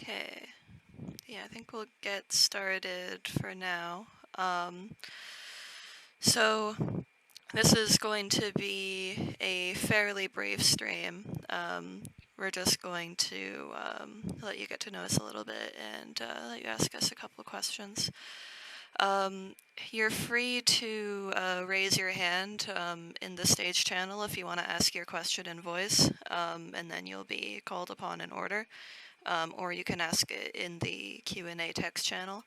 Okay. Yeah, I think we'll get started for now. So this is going to be a fairly brief stream. We're just going to let you get to know us a little bit and let you ask us a couple of questions. You're free to raise your hand in the stage channel if you want to ask your question in voice, and then you'll be called upon in order. Or you can ask it in the Q&A text channel.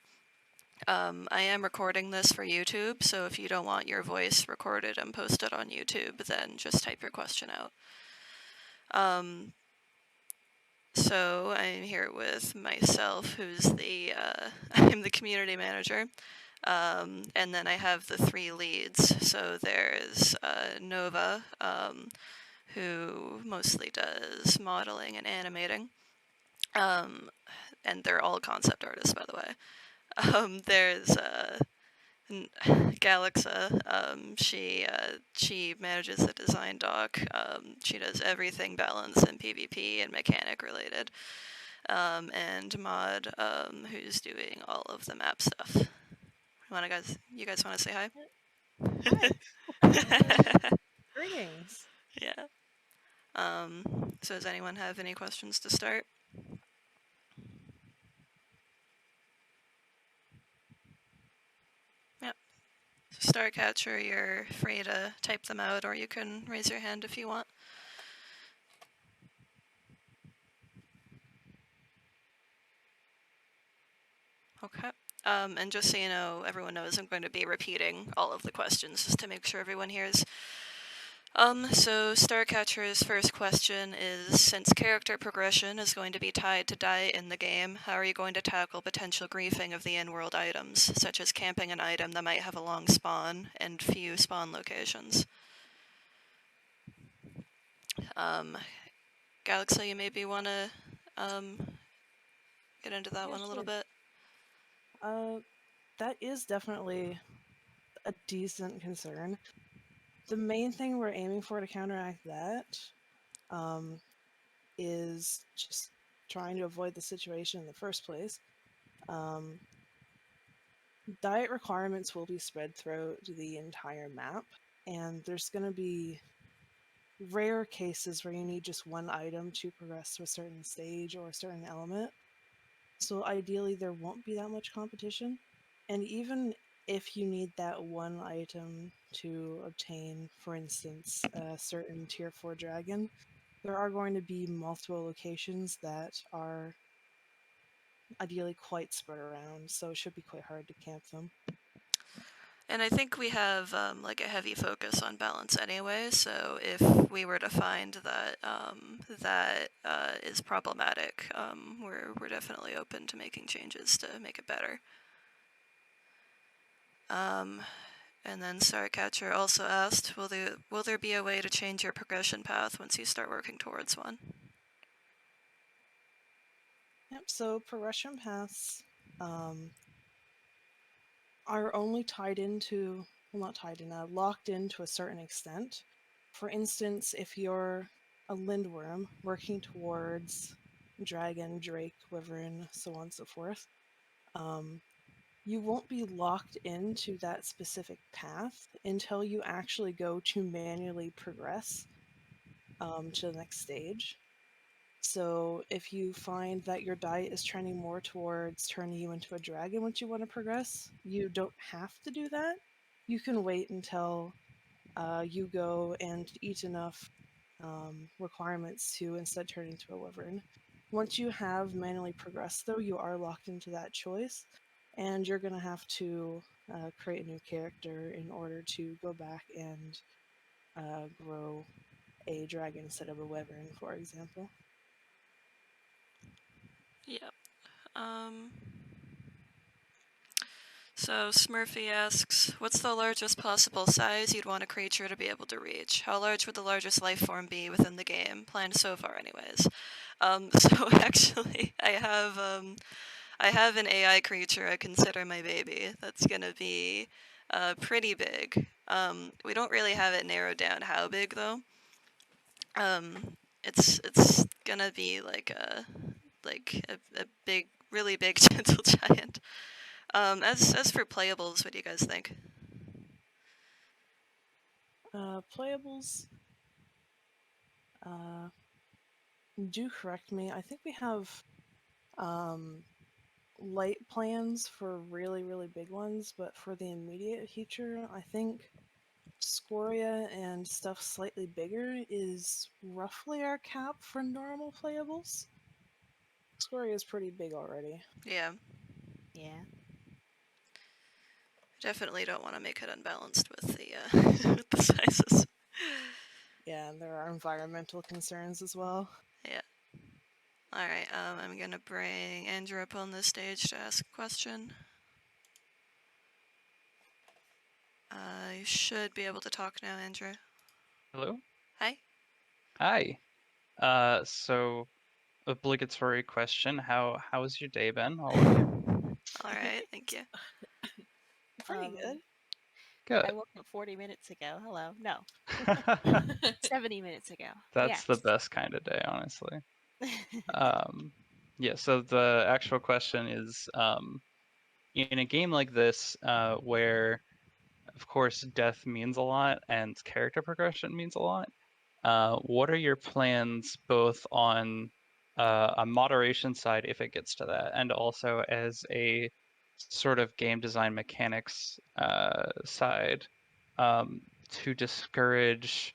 I am recording this for YouTube, so if you don't want your voice recorded and posted on YouTube, then just type your question out. So I'm here with myself, who's the I'm the community manager, and then I have the three leads. So there's Nova, who mostly does modeling and animating, and they're all concept artists, by the way. There's Galaxa. She manages the design doc. She does everything balance and PvP and mechanic related. And Mod, who's doing all of the map stuff. You guys want to say hi? Hi. Greetings. Yeah. So does anyone have any questions to start? Yep. So Starcatcher, you're free to type them out, or you can raise your hand if you want. Okay. And just so you know, everyone knows I'm going to be repeating all of the questions just to make sure everyone hears. So Starcatcher's first question is, since character progression is going to be tied to diet in the game, how are you going to tackle potential griefing of the in-world items, such as camping an item that might have a long spawn and few spawn locations? Galaxy, you maybe want to get into that Yeah, one a little sure. bit? That is definitely a decent concern. The main thing we're aiming for to counteract that is just trying to avoid the situation in the first place. Diet requirements will be spread throughout the entire map, and there's going to be rare cases where you need just one item to progress to a certain stage or a certain element. So ideally, there won't be that much competition. And even if you need that one item to obtain, for instance, a certain tier 4 dragon, there are going to be multiple locations that are ideally quite spread around, so it should be quite hard to camp them. And I think we have like a heavy focus on balance anyway. So if we were to find that that is problematic, we're definitely open to making changes to make it better. And then Starcatcher also asked, will there be a way to change your progression path once you start working towards one? Yep, so progression paths are only tied into, well, not tied in, locked in to a certain extent. For instance, if you're a Lindwyrm working towards dragon, drake, wyvern, so on and so forth, you won't be locked into that specific path until you actually go to manually progress to the next stage. So if you find that your diet is trending more towards turning you into a dragon once you want to progress, you don't have to do that. You can wait until you go and eat enough requirements to instead turn into a wyvern. Once you have manually progressed, though, you are locked into that choice, and you're going to have to create a new character in order to go back and grow a dragon instead of a wyvern, for example. Yep. Um, So Smurfy asks, what's the largest possible size you'd want a creature to be able to reach? How large would the largest life form be within the game? Planned so far, anyways. So actually, I have an AI creature I consider my baby. That's gonna be pretty big. We don't really have it narrowed down how big though. It's gonna be like a like a big, really big gentle giant. As for playables, what do you guys think? Playables. Uh, do correct me. I think we have um, light plans for really, really big ones, but for the immediate future, I think Scoria and stuff slightly bigger is roughly our cap for normal playables. Scoria is pretty big already. Yeah, Yeah. definitely don't want to make it unbalanced with the with the sizes. Yeah, and there are environmental concerns as well. Yeah. All right. I'm gonna bring Andrew up on the stage to ask a question. You should be able to talk now, Andrew. Hello? Hi. Hi. So obligatory question. How's your day been, all of you? All right. Thank you. Pretty good. Good. I woke up 40 minutes ago. Hello. No. 70 minutes ago. That's the best kind of day, honestly. Yeah, so the actual question is, in a game like this, where of course death means a lot and character progression means a lot, what are your plans both on a moderation side, if it gets to that, and also as a sort of game design mechanics side, to discourage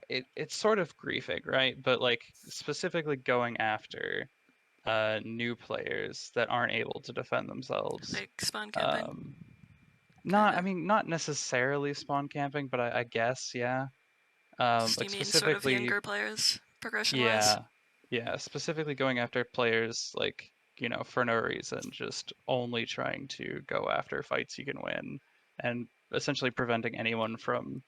it's sort of griefing, right? But like specifically going after new players that aren't able to defend themselves. Like spawn camping, Um, kind I of. mean, not necessarily spawn camping, but I guess, yeah. Just you Like mean sort of specifically, younger players, progression-wise? yeah, yeah, specifically going after players like, for no reason, just only trying to go after fights you can win and essentially preventing anyone from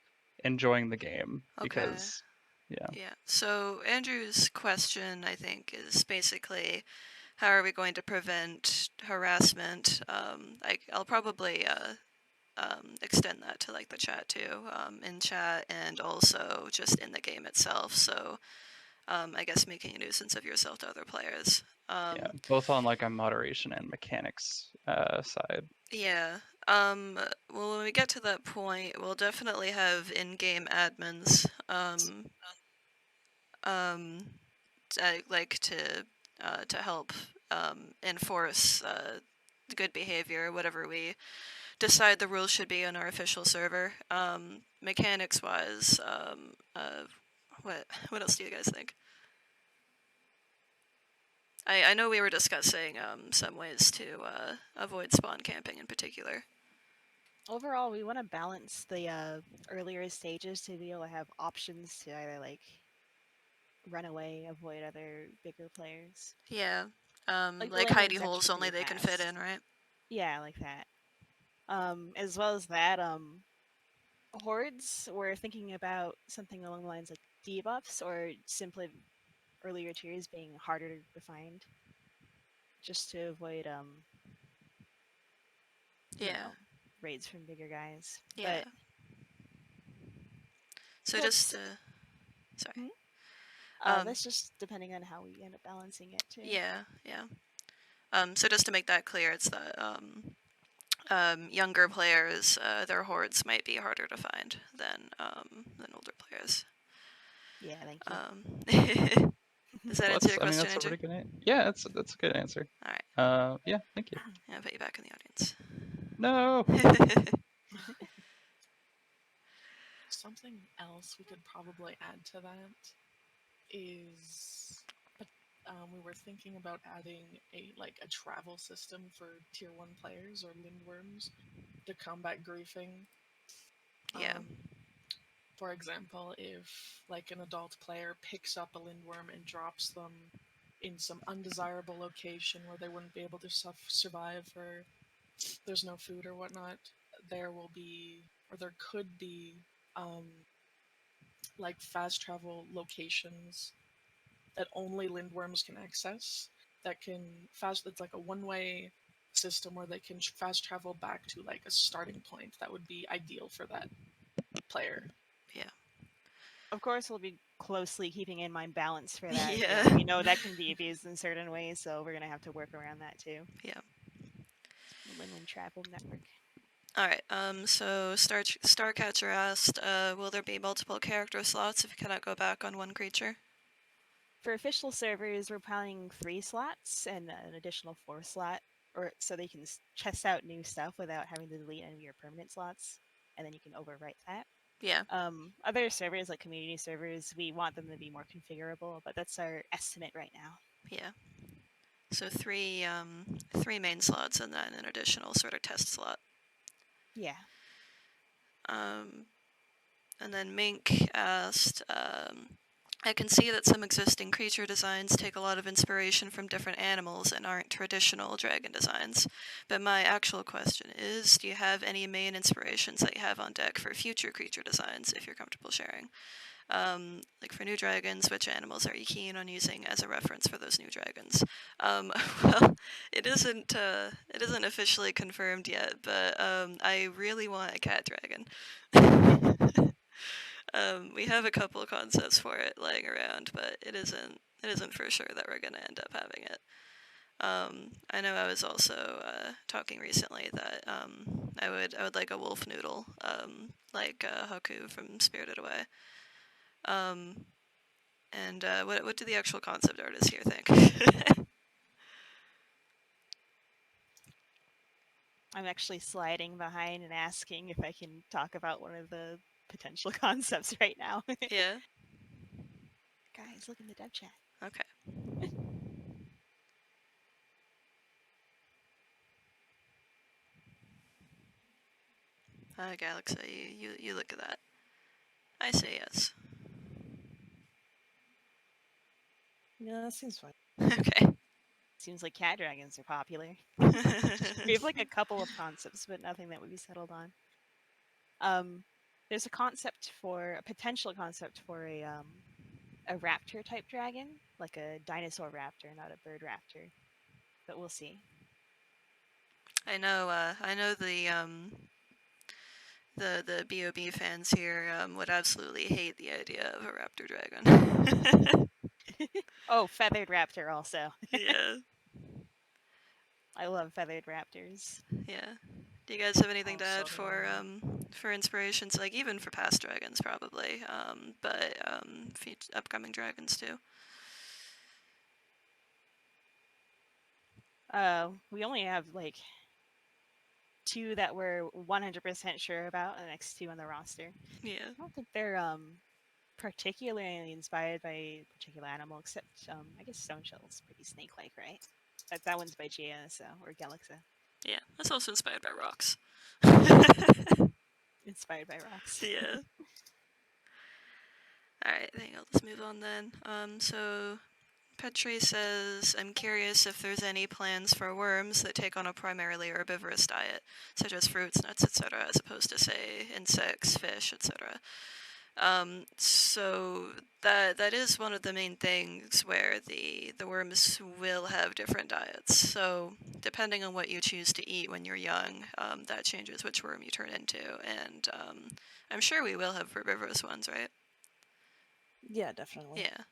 enjoying the game Okay. because, yeah, Yeah. So Andrew's question, I think, is basically how are we going to prevent harassment? I'll probably extend that to like the chat too, in chat and also just in the game itself. So I guess making a nuisance of yourself to other players. yeah, both on like a moderation and mechanics side. Yeah. Well, when we get to that point, we'll definitely have in-game admins. Um, like to help enforce good behavior, whatever we decide the rules should be on our official server. Mechanics wise, what else do you guys think? I know we were discussing some ways to avoid spawn camping in particular. Overall, we want to balance the earlier stages to be able to have options to either like run away, avoid other bigger players. Yeah. Like the Like Lindwyrm hidey section holes, only pretty they can fit fast. in, right? Yeah, like that. As well as that, hordes, we're thinking about something along the lines like debuffs or simply earlier tiers being harder to find, just to avoid you Yeah. know, raids from bigger guys. Yeah. But So just that's sorry. that's just depending on how we end up balancing it too. Yeah, yeah. So just to make that clear, it's that younger players, their hordes might be harder to find than older players. Yeah, thank you. Does that Well, answer your I mean, question, that's a Andrew? pretty good, yeah, that's a good answer. All right. Yeah, thank you. I'll put you back in the audience. No. Something else we could probably add to that is, we were thinking about adding a travel system for tier 1 players or Lindwyrms to combat griefing. Yeah. For example, if like an adult player picks up a Lindwyrm and drops them in some undesirable location where they wouldn't be able to survive, or there's no food or whatnot, there will be, or there could be, like fast travel locations that only Lindworms can access. That can fast. It's like a one-way system where they can fast travel back to like a starting point that would be ideal for that player. Yeah. Of course, it'll be closely keeping in mind balance for that. Yeah. We know that can be abused in certain ways, so we're gonna have to work around that too. Yeah. Win-win tribal network. All right. So Starcatcher asked, will there be multiple character slots if you cannot go back on one creature? For official servers, we're planning 3 slots and an additional 4 slot, or so they can test out new stuff without having to delete any of your permanent slots, and then you can overwrite that. Yeah. Other servers, like community servers, we want them to be more configurable, but that's our estimate right now. Yeah. So three main slots and then an additional sort of test slot. Yeah. And then Mink asked, I can see that some existing creature designs take a lot of inspiration from different animals and aren't traditional dragon designs. But my actual question is, do you have any main inspirations that you have on deck for future creature designs, if you're comfortable sharing? Like for new dragons, which animals are you keen on using as a reference for those new dragons? Well, it isn't officially confirmed yet, but I really want a cat dragon. We have a couple of concepts for it lying around, but it isn't for sure that we're gonna end up having it. I know I was also talking recently that I would like a wolf noodle, like Haku from Spirited Away. And what do the actual concept artists here think? I'm actually sliding behind and asking if I can talk about one of the potential concepts right now. Yeah. Guys, look in the dev chat. Okay. Galaxy, you look at that. I say yes. Yeah, that seems fine. Okay. Seems like cat dragons are popular. We have like a couple of concepts, but nothing that would be settled on. There's a potential concept for a raptor type dragon, like a dinosaur raptor, not a bird raptor. But we'll see. I know the BOB fans here would absolutely hate the idea of a raptor dragon. Oh, feathered raptor also. Yeah. I love feathered raptors. Yeah. Do you guys have anything Oh, to add so do I. for inspirations, like even for past dragons probably, but upcoming dragons too? We only have like 2 that we're 100% sure about, and the next 2 on the roster. Yeah. I don't think they're particularly inspired by a particular animal, except I guess Stone Shell's pretty snake-like, right? That one's by GSO or Galaxa. Yeah. That's also inspired by rocks. Inspired by rocks. Yeah. Alright, I think I'll just move on then. So Petri says, I'm curious if there's any plans for worms that take on a primarily herbivorous diet, such as fruits, nuts, etc., as opposed to, say, insects, fish, etc. So that is one of the main things where the worms will have different diets. So depending on what you choose to eat when you're young, that changes which worm you turn into. And I'm sure we will have herbivorous ones, right? Yeah, definitely. Yeah.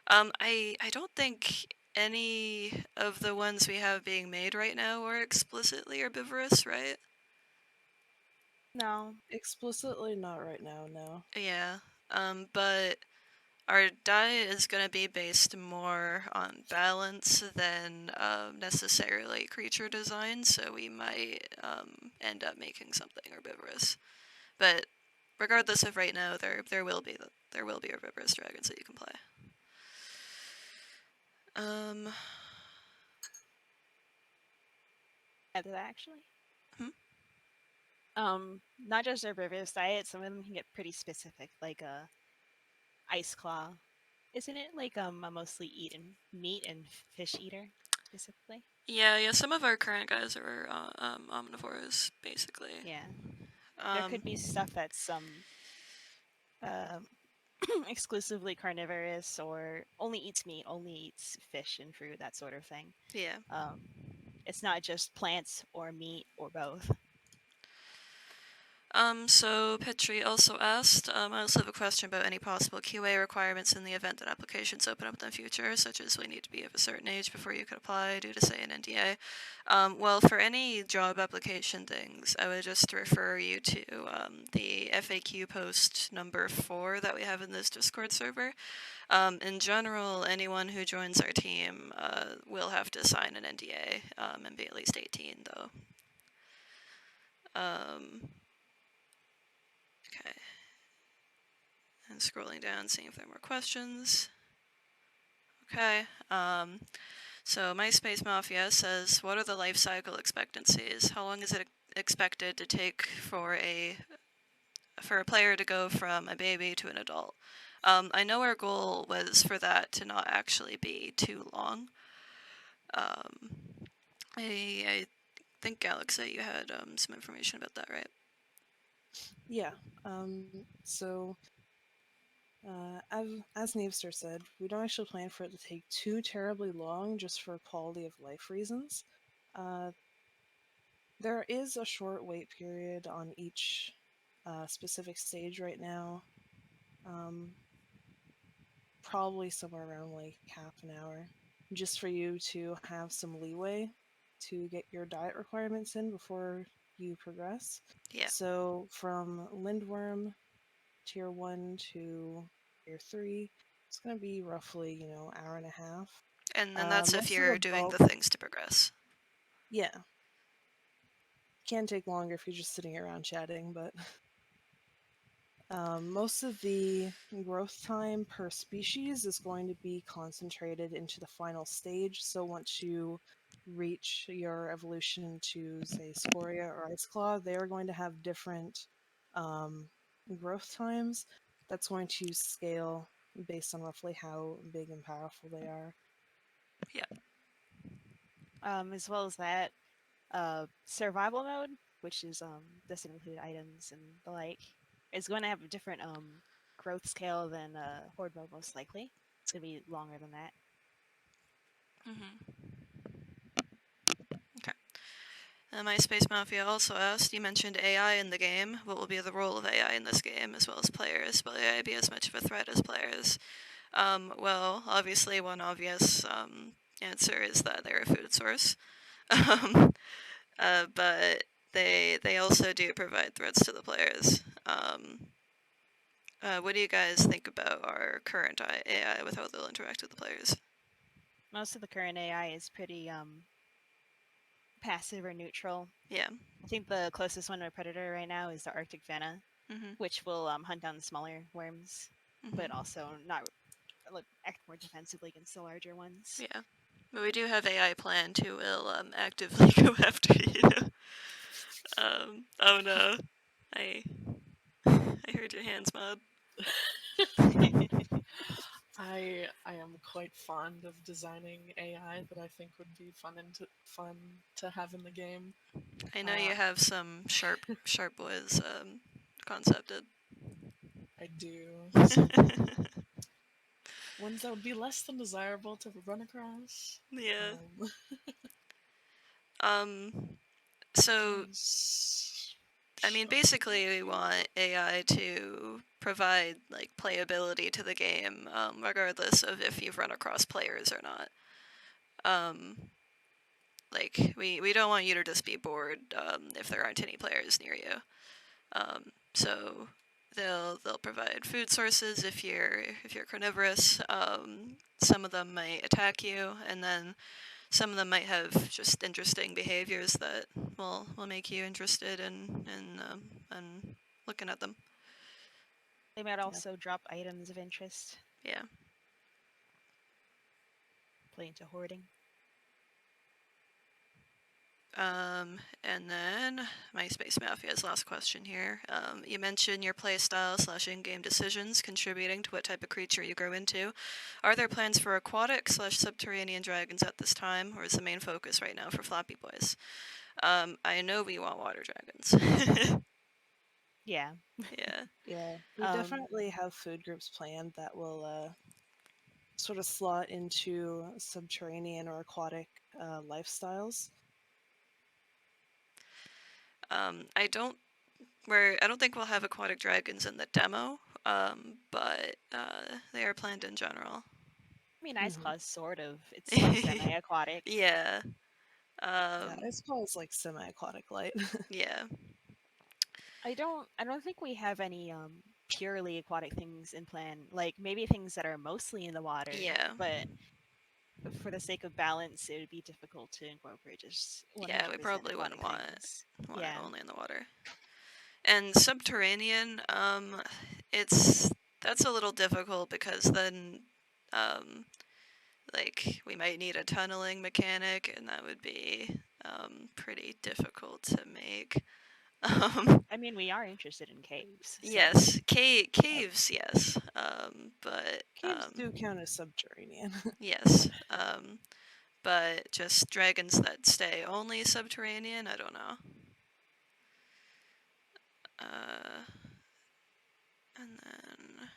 I don't think any of the ones we have being made right now are explicitly herbivorous, right? No. Explicitly not right now, no. Yeah. But our diet is going to be based more on balance than necessarily creature design, so we might end up making something herbivorous. But regardless of right now, there will be herbivorous dragons that you can play. Add to that, actually. Hmm? Not just herbivorous diet, some of them can get pretty specific, like ice claw. Isn't it like a mostly eaten meat and fish eater specifically? Yeah. Some of our current guys are omnivores, basically. Yeah. There could be stuff that's exclusively carnivorous or only eats meat, only eats fish and fruit, that sort of thing. Yeah. It's not just plants or meat or both. So Petri also asked, I also have a question about any possible QA requirements in the event that applications open up in the future, such as we need to be of a certain age before you can apply due to, say, an NDA. Well, for any job application things, I would just refer you to the FAQ post number 4 that we have in this Discord server. In general, anyone who joins our team will have to sign an NDA and be at least 18, though. Okay. And scrolling down, seeing if there are more questions. Okay. So MySpace Mafia says, what are the life cycle expectancies? How long is it expected to take for a player to go from a baby to an adult? I know our goal was for that to not actually be too long. I think Galaxy, you had some information about that, right? Yeah. So, as Neevster said, we don't actually plan for it to take too terribly long, just for quality of life reasons. There is a short wait period on each specific stage right now. Probably somewhere around like half an hour, just for you to have some leeway to get your diet requirements in before you progress. Yeah. So from Lindwyrm tier 1 to tier 3, it's going to be roughly, hour and a half. And then that's if Most of you're the doing bulk, the things to progress. yeah. Can take longer if you're just sitting around chatting, but most of the growth time per species is going to be concentrated into the final stage. So once you reach your evolution to, say, Scoria or Ice Claw, they are going to have different growth times. That's going to scale based on roughly how big and powerful they are. As well as that, survival mode, which is doesn't include items and the like, is going to have a different growth scale than horde mode, most likely. It's going to be longer than that. Okay. MySpace Mafia also asked, you mentioned AI in the game. What will be the role of AI in this game, as well as players? Will AI be as much of a threat as players? Well, obviously, one obvious answer is that they're a food source. But they also do provide threats to the players. What do you guys think about our current AI with how they'll interact with the players? Most of the current AI is pretty passive or neutral. Yeah. I think the closest one to a predator right now is the Arctic Vena, which will hunt down the smaller worms, but also not act more defensively against the larger ones. Yeah. But we do have AI planned who will actively go after you. Oh no. I heard your hands, Mob. I am quite fond of designing AI that I think would be fun to have in the game. I know you have some sharp boys concepted. I do. Ones that would be less than desirable to run across. Yeah. So, I mean, basically, we want AI to provide like playability to the game, regardless of if you've run across players or not. Like we don't want you to just be bored if there aren't any players near you. So they'll provide food sources if you're carnivorous. Some of them might attack you, and then some of them might have just interesting behaviors that will make you interested in looking at them. They might also drop items of interest. Yeah. Play into hoarding. And then MySpace Mafia's last question here. You mentioned your playstyle / in-game decisions contributing to what type of creature you grow into. Are there plans for aquatic / subterranean dragons at this time, or is the main focus right now for Flappy Boys? I know we want water dragons. Yeah. Yeah. Yeah, we definitely have food groups planned that will sort of slot into subterranean or aquatic lifestyles. I don't I don't think we'll have aquatic dragons in the demo, but they are planned in general. I mean, Ice Mhm. Claw's sort of. It's like semi-aquatic. Yeah. Yeah, it's called like semi-aquatic light. Yeah. I don't think we have any purely aquatic things in plan. Like maybe things that are mostly in the water. Yeah. But for the sake of balance, it would be difficult to incorporate just 100% Yeah, we probably wouldn't aquatic want things. it Yeah. only in the water. And subterranean, that's a little difficult because then, like, we might need a tunneling mechanic, and that would be pretty difficult to make. I mean, we are interested in caves. So. Yes, caves, yes. But Caves do count as subterranean. yes. But just dragons that stay only subterranean, I don't know. And then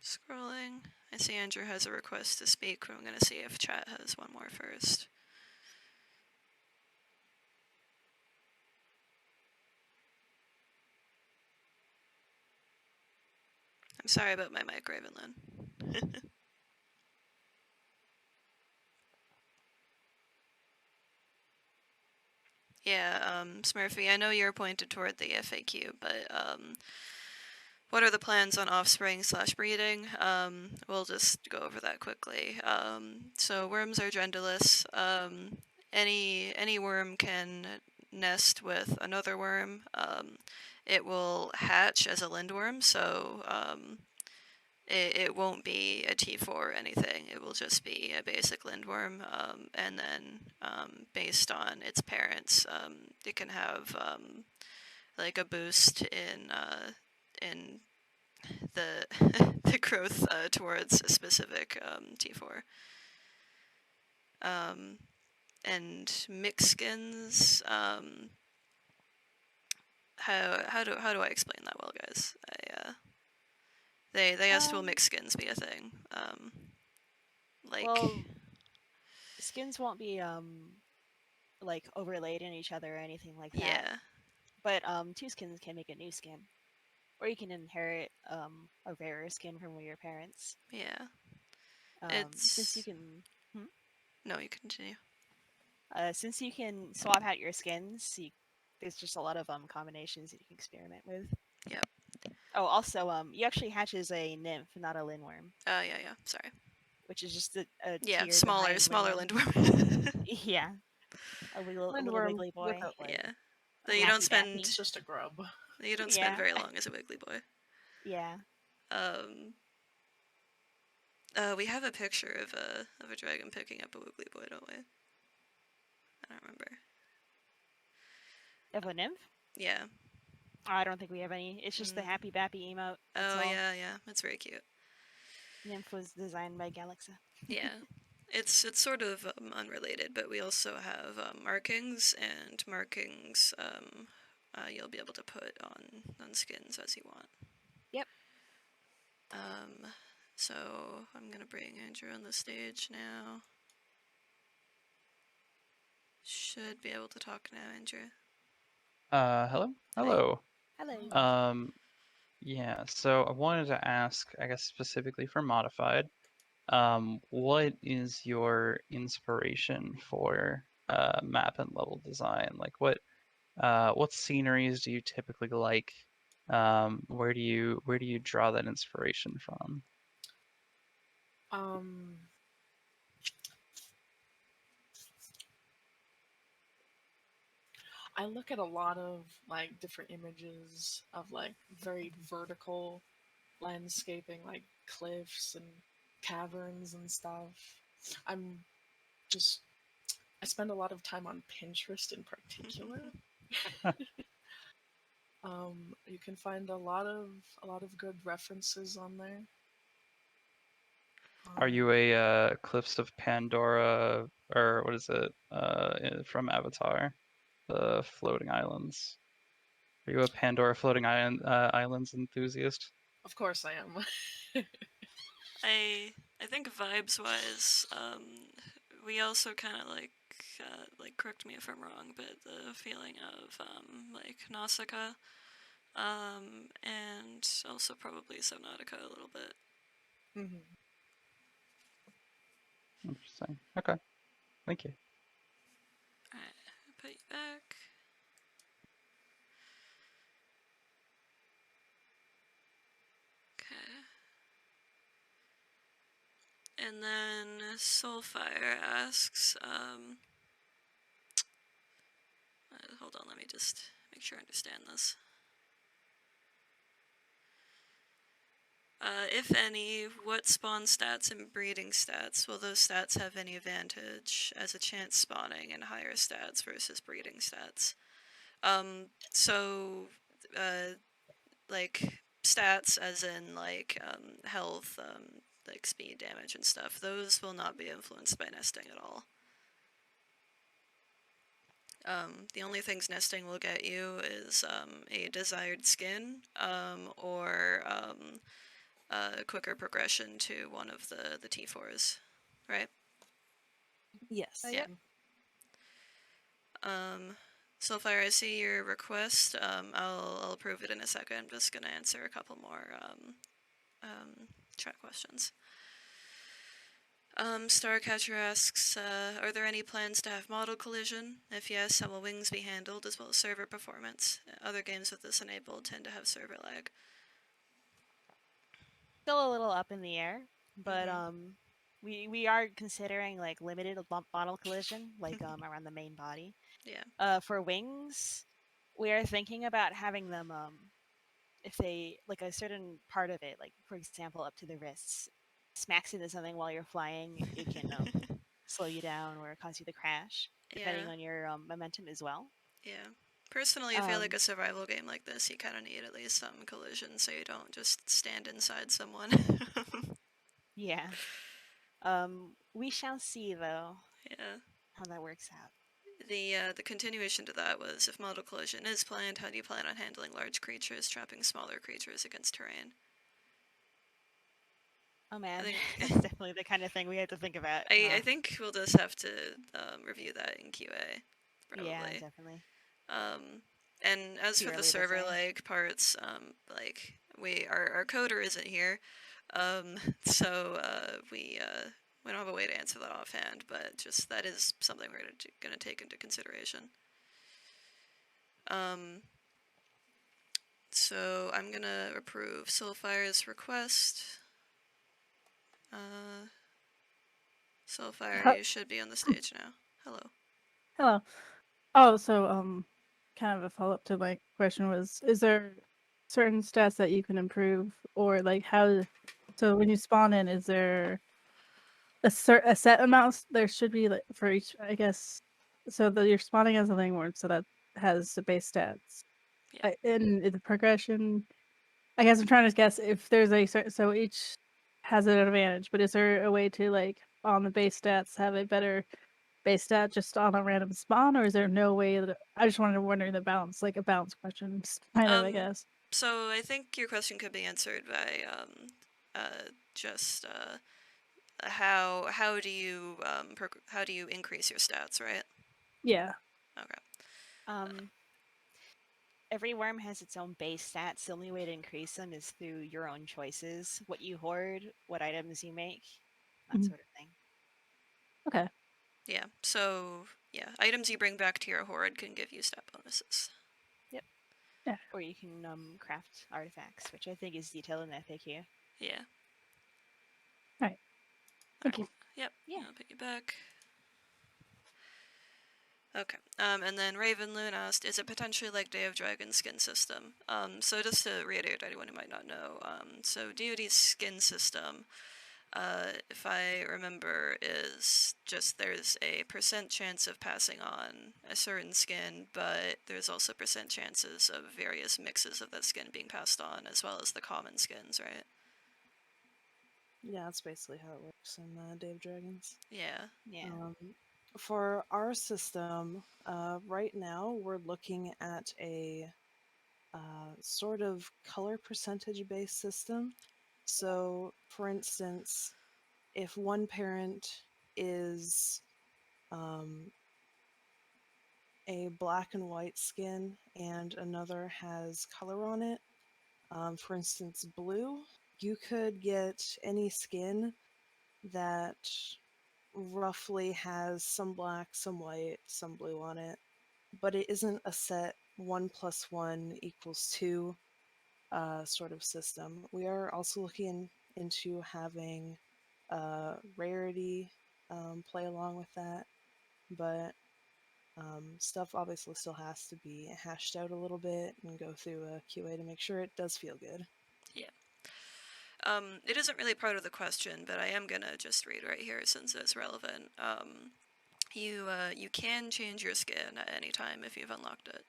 scrolling. I see Andrew has a request to speak, but I'm going to see if chat has one more first. I'm sorry about my mic, Ravenlyn. Yeah, Smurfy, I know you're pointed toward the FAQ, but what are the plans on offspring/breeding? We'll just go over that quickly. So worms are genderless. Any worm can nest with another worm. It will hatch as a lindworm, so it won't be a T4 or anything. It will just be a basic lindworm, and then based on its parents, it can have like a boost in the the growth towards a specific T4. And mixed skins. How do I explain that well, guys? They asked will mixed skins be a thing? Like Well, skins won't be like overlaid in each other or anything like that. yeah. But two skins can make a new skin, or you can inherit a rarer skin from one of your parents. Yeah. Since you It's can. no, you continue. Since you can swap out your skins, there's just a lot of combinations that you can experiment with. Yep. Oh, also, you actually hatch as a nymph, not a Lindwyrm, Yeah. Sorry. which is just a Yeah, tier smaller behind Lindworm. Yeah, a little Lindworm wiggly boy. without light. Yeah. A Though you don't happy spend bappy. It's just a grub. spend Yeah. very long as a wiggly boy. Yeah. We have a picture of a dragon picking up a wiggly boy, don't we? I don't remember. Of a nymph? Yeah. I don't think we have any. It's just the happy bappy emote. That's Oh all. yeah. That's very cute. Nymph was designed by Galaxa. Yeah. It's sort of unrelated, but we also have markings, and markings you'll be able to put on skins as you want. Yep. So I'm gonna bring Andrew on the stage now. Should be able to talk now, Andrew. Hello. Hello. Yeah, so I wanted to ask, I guess specifically for modified, what is your inspiration for map and level design? Like what sceneries do you typically like? Where do you draw that inspiration from? Um, I look at a lot of like different images of like very vertical landscaping, like cliffs and caverns and stuff. I'm just I spend a lot of time on Pinterest in particular. You can find a lot of good references on there. Are you a Cliffs of Pandora, or what is it from Avatar, the floating islands? Are you a Pandora floating islands enthusiast? Of course I am. I think vibes wise, we also kind of like correct me if I'm wrong, but the feeling of like Nausicaa, and also probably Subnautica a little bit. Mm-hmm. Interesting. Okay. Thank you. Alright, put you back. Okay. And then Soulfire asks, hold on, let me just make sure I understand this. If any, what spawn stats and breeding stats? Will those stats have any advantage as a chance spawning in higher stats versus breeding stats? So, like, stats as in, like, health, like speed, damage, and stuff, those will not be influenced by nesting at all. The only things nesting will get you is a desired skin or quicker progression to one of the T4s, right? Yes. Yeah. Soulfire, I see your request. I'll approve it in a second. I'm just gonna answer a couple more chat questions. Starcatcher asks, are there any plans to have model collision? If yes, how will wings be handled, as well as server performance? Other games with this enabled tend to have server lag. Still a little up in the air, but Mhm. we are considering like limited model collision, like around the main body. Yeah. For wings, we are thinking about having them if they like a certain part of it, like for example up to the wrists, smacks into something while you're flying, it can slow you down or cause you to crash, depending Yeah. on your momentum as well. Yeah. Personally, I feel like a survival game like this, you kind of need at least some collision so you don't just stand inside someone. Yeah. We shall see though Yeah. how that works out. The continuation to that was, if model collision is planned, how do you plan on handling large creatures, trapping smaller creatures against terrain? Oh I man, think that's definitely the kind of thing we have to think about. I think we'll just have to review that in QA, Yeah, probably. definitely. And as Too for the early to server say. like parts, like our coder isn't here, so we don't have a way to answer that offhand, but just that is something we're gonna take into consideration. So I'm gonna approve Soulfire's request. Soulfire, Huh. you should be on the stage now. Hello. Hello. Oh, so kind of a follow up to my question was: is there certain stats that you can improve, or like how? So when you spawn in, is there a set amount? There should be like for each, I guess. So that you're spawning as a Lingward, so that has the base stats. Yeah. In the progression, I guess I'm trying to guess if there's a certain, so each has an advantage, but is there a way to like on the base stats have a better base stat just on a random spawn, or is there no way that I just wanted to wonder the balance, like a balance question, kind of, I guess. So I think your question could be answered by just how do you how do you increase your stats, right? Yeah. Okay. Every worm has its own base stats. The only way to increase them is through your own choices. What you hoard, what items you make, that Mhm. sort of thing. Okay. Yeah. So yeah, items you bring back to your horde can give you stat bonuses. Yep. Yeah. Or you can craft artifacts, which I think is detailed in the FAQ. Yeah. All right. Thank you. Yep. Yeah. I'll put you back. Okay. And then Ravenloon asked, is it potentially like Day of Dragon skin system? So just to reiterate, anyone who might not know, so DoD's skin system, if I remember, is just there's a percent chance of passing on a certain skin, but there's also percent chances of various mixes of that skin being passed on, as well as the common skins, right? Yeah, that's basically how it works in Day of Dragons. Yeah. Yeah. For our system, right now we're looking at a sort of color percentage based system. So, for instance, if one parent is a black and white skin and another has color on it. For instance, blue, you could get any skin that roughly has some black, some white, some blue on it, but it isn't a set 1 + 1 = 2 sort of system. We are also looking into having rarity play along with that, but stuff obviously still has to be hashed out a little bit and go through a QA to make sure it does feel good. Yeah. It isn't really part of the question, but I am gonna just read right here since it's relevant. You can change your skin at any time if you've unlocked it.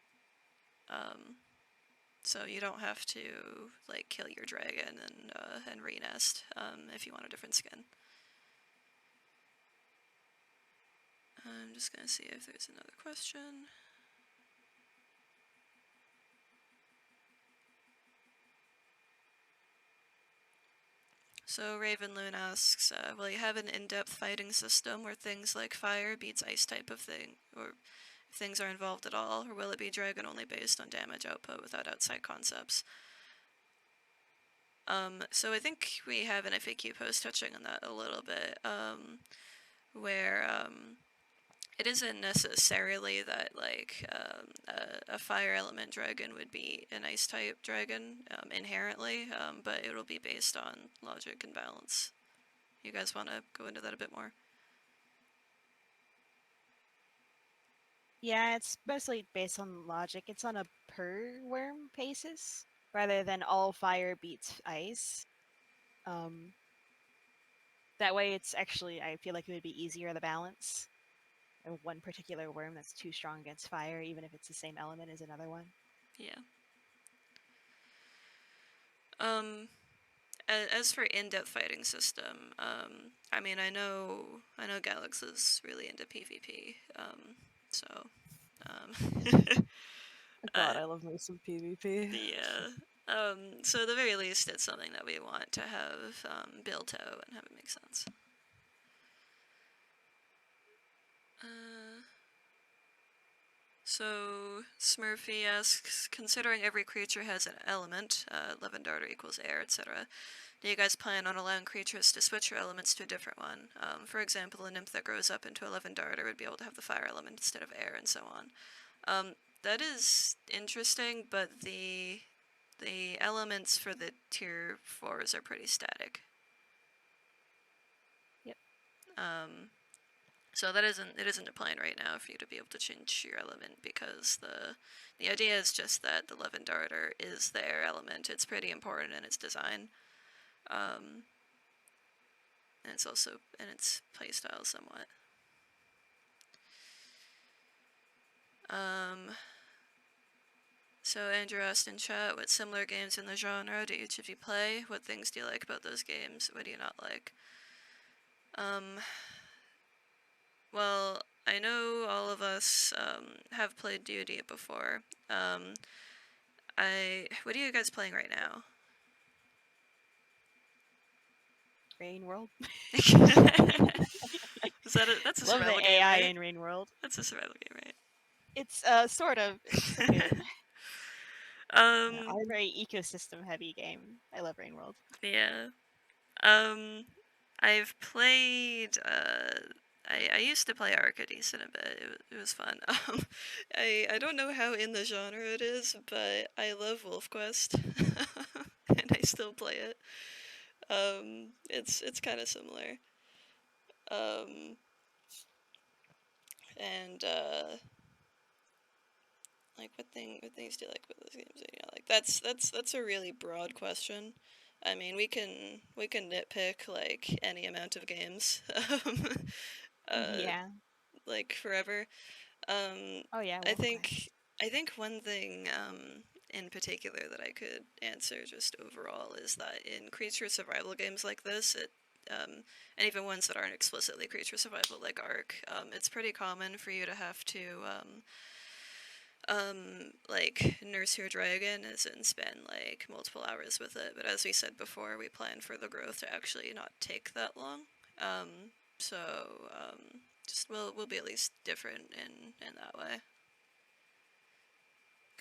So you don't have to like kill your dragon and re-nest if you want a different skin. I'm just gonna see if there's another question. So Ravenloon asks, will you have an in-depth fighting system where things like fire beats ice type of thing, or if things are involved at all, or will it be dragon only based on damage output without outside concepts? So I think we have an FAQ post touching on that a little bit, where it isn't necessarily that like a fire element dragon would be an ice type dragon inherently, but it'll be based on logic and balance. You guys want to go into that a bit more? Yeah, it's mostly based on logic. It's on a per worm basis rather than all fire beats ice. That way, it's actually, I feel like it would be easier to balance. One particular worm that's too strong against fire, even if it's the same element as another one. Yeah. As for in-depth fighting system, I mean, I know Galax is really into PvP, so, God, I love me some PvP. yeah. So at the very least, it's something that we want to have built out and have it make sense. So Smurfy asks, considering every creature has an element, Levendarter equals air, etc., do you guys plan on allowing creatures to switch their elements to a different one? For example, a nymph that grows up into a Levendarter would be able to have the fire element instead of air, and so on. That is interesting, but the elements for the tier 4s are pretty static. Yep. So it isn't a plan right now for you to be able to change your element, because the idea is just that the Levendarter is their element. It's pretty important in its design. And it's also in its playstyle somewhat. So Andrew asked in chat, what similar games in the genre do each of you play? What things do you like about those games? What do you not like? Well, I know all of us have played D&D before. What are you guys playing right now? Rain World. That's a Love survival the game, AI right? in Rain World. That's a survival game, right? It's sort of. It's a bit. Very ecosystem heavy game. I love Rain World. Yeah. I've played. I used to play Ark a decent a bit. It was fun. I don't know how in the genre it is, but I love WolfQuest, and I still play it. It's kind of similar. And like what things do you like about those games? Yeah, like that's a really broad question. I mean, we can nitpick like any amount of games, Yeah. like forever. Oh yeah. I Wolfquest. think one thing in particular that I could answer just overall is that in creature survival games like this, and even ones that aren't explicitly creature survival like Ark, it's pretty common for you to have to like nurse your dragon as in spend like multiple hours with it, but as we said before, we plan for the growth to actually not take that long. So just we'll be at least different in that way.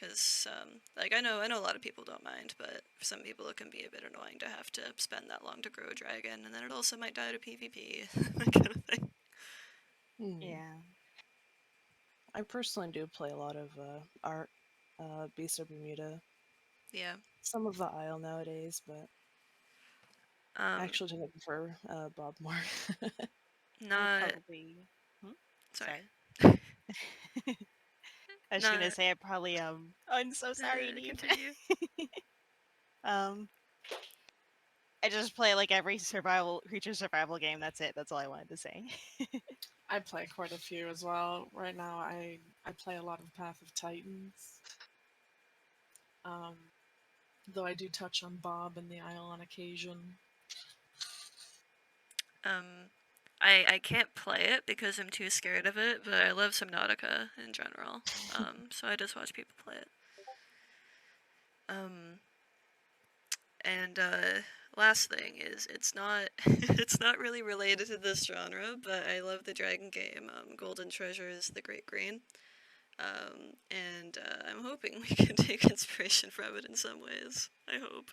because like I know a lot of people don't mind, but for some people it can be a bit annoying to have to spend that long to grow a dragon, and then it also might die to PvP, that kind of thing. Yeah. I personally do play a lot of art, Beast of Bermuda, Yeah. some of the Isle nowadays, but I actually tend to prefer Bob more. I'd Not probably. sorry. Sorry. I was Not gonna say I probably I'm so sorry, Neve. continue. I just play like every creature survival game. That's it. That's all I wanted to say. I play quite a few as well. Right now, I play a lot of Path of Titans. Though I do touch on Bob and the Isle on occasion. I can't play it because I'm too scared of it, but I love Subnautica in general. So I just watch people play it. And last thing is, it's not it's not really related to this genre, but I love the dragon game. Golden Treasure is the Great Green. And I'm hoping we can take inspiration from it in some ways. I hope.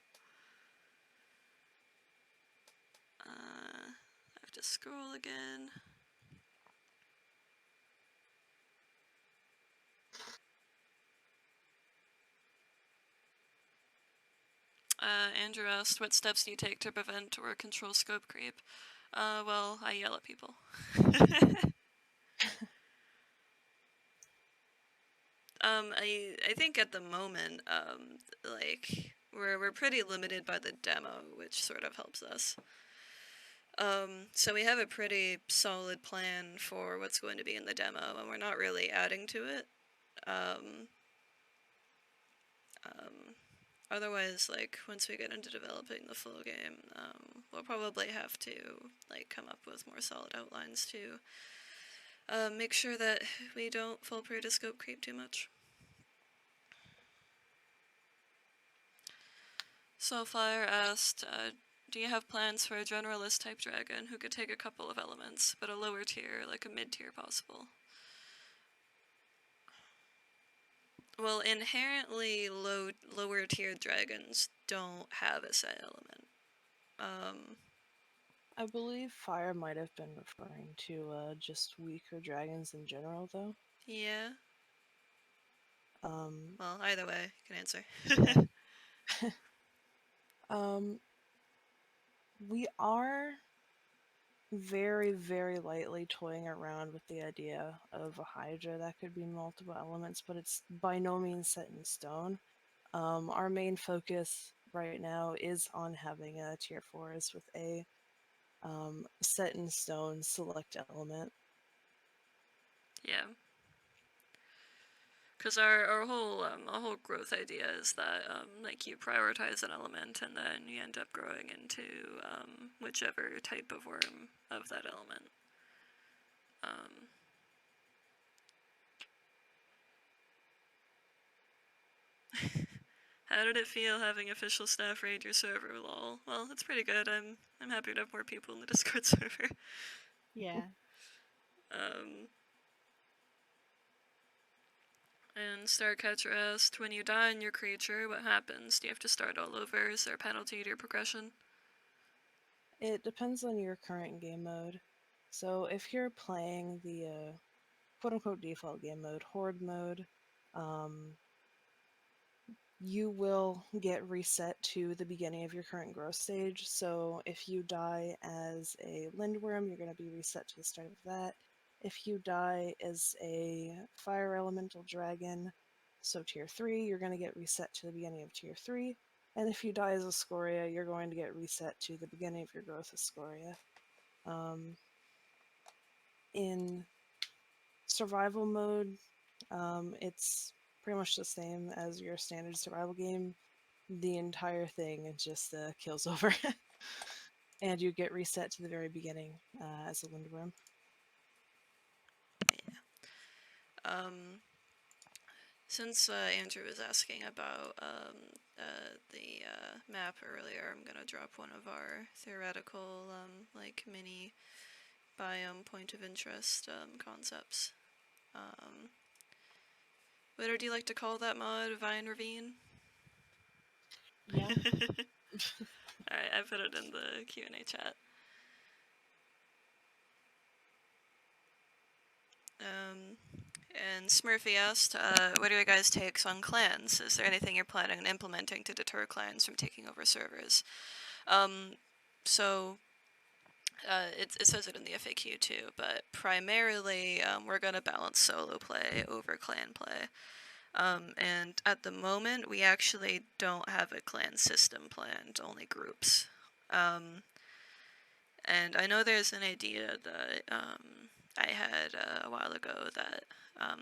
I have to scroll again. Andrew asked, what steps do you take to prevent or control scope creep? Well, I yell at people. I think at the moment, like we're pretty limited by the demo, which sort of helps us. So we have a pretty solid plan for what's going to be in the demo, and we're not really adding to it. Otherwise, like once we get into developing the full game, we'll probably have to like come up with more solid outlines to make sure that we don't fall prey to scope creep too much. Soulfire asked, do you have plans for a generalist type dragon who could take a couple of elements, but a lower tier, like a mid-tier possible? Well, inherently lower tier dragons don't have a set element. I believe Fire might have been referring to just weaker dragons in general, though. Yeah. Well, either way, you can answer. We are very, very lightly toying around with the idea of a Hydra that could be multiple elements, but it's by no means set in stone. Our main focus right now is on having a tier 4s with a set in stone select element. Yeah. Because our whole growth idea is that like you prioritize an element and then you end up growing into whichever type of worm of that element. How did it feel having official staff raid your server, lol? Well, it's pretty good. I'm happy to have more people in the Discord server. Yeah. And Starcatcher asked, when you die in your creature, what happens? Do you have to start all over? Is there a penalty to your progression? It depends on your current game mode. So if you're playing the quote-unquote default game mode, Horde mode, you will get reset to the beginning of your current growth stage. So if you die as a Lindwyrm, you're going to be reset to the start of that. If you die as a Fire Elemental Dragon, so Tier 3, you're going to get reset to the beginning of Tier 3. And if you die as a Scoria, you're going to get reset to the beginning of your growth as Scoria. In survival mode, it's pretty much the same as your standard survival game. The entire thing is just kills over. And you get reset to the very beginning as a Lindwyrm. Yeah. Since Andrew was asking about the map earlier, I'm gonna drop one of our theoretical, like mini biome point of interest concepts, What would you like to call that mod? Vine Ravine? Yeah. Alright, I put it in the Q&A chat. And Smurfy asked, what are your guys' takes on clans? Is there anything you're planning on implementing to deter clans from taking over servers? So it says it in the FAQ too, but primarily we're going to balance solo play over clan play. And at the moment, we actually don't have a clan system planned, only groups. And I know there's an idea that I had a while ago that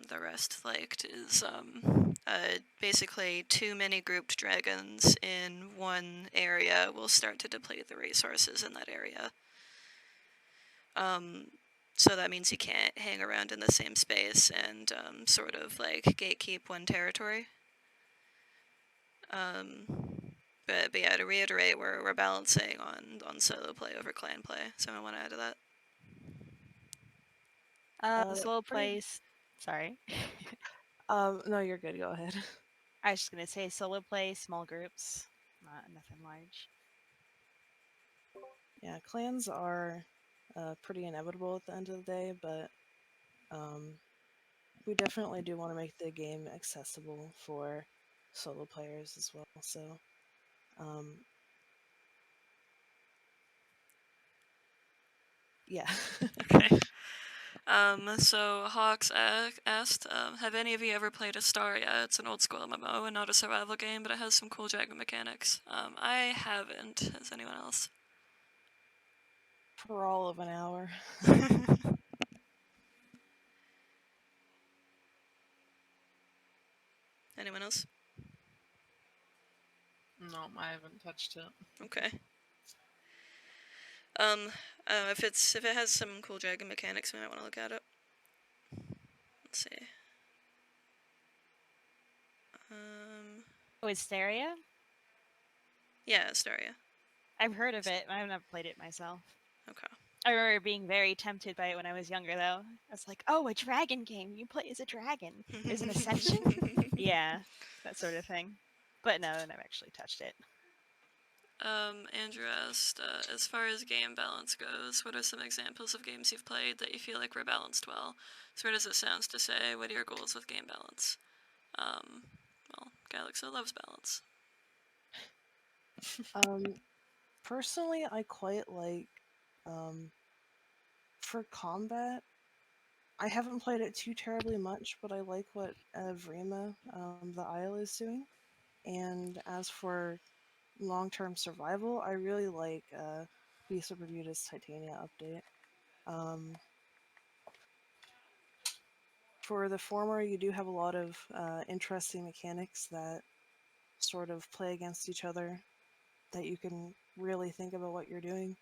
the rest liked is basically too many grouped dragons in one area will start to deplete the resources in that area. So that means you can't hang around in the same space and sort of like gatekeep one territory. But yeah, to reiterate, we're balancing on solo play over clan play. Someone want to add to that? Solo pretty- plays. Sorry. No, you're good. Go ahead. I was just gonna say solo play, small groups, nothing large. Yeah, clans are pretty inevitable at the end of the day, but we definitely do want to make the game accessible for solo players as well. So, yeah. Okay. So Hawks asked, have any of you ever played Astaria? It's an old school MMO and not a survival game, but it has some cool dragon mechanics. I haven't. Has anyone else? For all of an hour. Anyone else? No, I haven't touched it. Okay. If it has some cool dragon mechanics, we might want to look at it. Let's see. Oh, Hysteria? Yeah, Astaria. I've heard of it. I haven't played it myself. Okay. I remember being very tempted by it when I was younger, though. I was like, "Oh, a dragon game! You play as a dragon. There's an ascension." Yeah, that sort of thing. But no, I never actually touched it. Andrew asked, as far as game balance goes, what are some examples of games you've played that you feel like were balanced well? So what does it sound to say? What are your goals with game balance? Well, Galaxo loves balance. Personally, I quite like for combat. I haven't played it too terribly much, but I like what Vrima, the Isle, is doing. And as for long-term survival, I really like Beast of Bermuda's Titania update. For the former, you do have a lot of interesting mechanics that sort of play against each other that you can really think about what you're doing.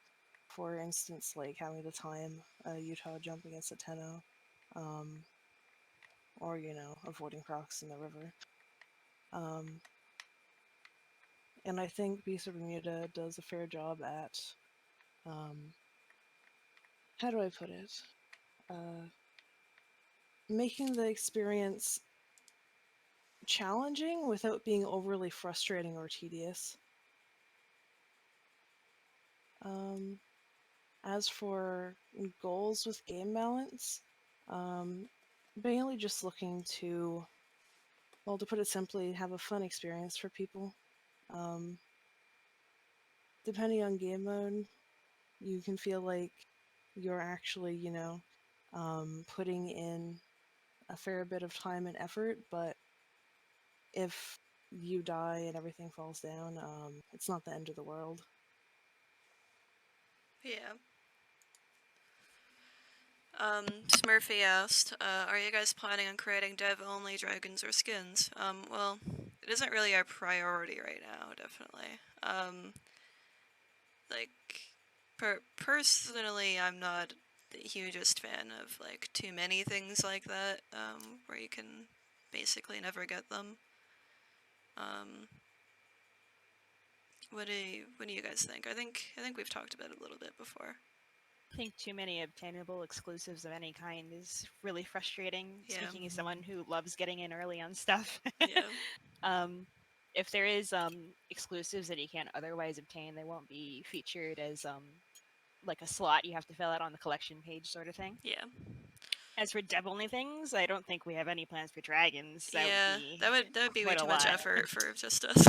For instance, like having to time Utah jump against a Tenno, or, avoiding crocs in the river. And I think Beast of Bermuda does a fair job at, how do I put it? Making the experience challenging without being overly frustrating or tedious. As for goals with game balance, mainly just looking to, well, to put it simply, have a fun experience for people. Depending on game mode, you can feel like you're actually, putting in a fair bit of time and effort, but if you die and everything falls down, it's not the end of the world. Yeah. Smurfy asked, are you guys planning on creating dev-only dragons or skins? Well, it isn't really our priority right now, definitely. Personally, I'm not the hugest fan of, like, too many things like that, where you can basically never get them. What do you guys think? I think we've talked about it a little bit before. I think too many obtainable exclusives of any kind is really frustrating. Yeah. Speaking as someone who loves getting in early on stuff. Yeah. If there is exclusives that you can't otherwise obtain, they won't be featured as like a slot you have to fill out on the collection page sort of thing. Yeah. As for dev-only things, I don't think we have any plans for dragons. That would Yeah. be That would be way quite a too much lot. effort for just us.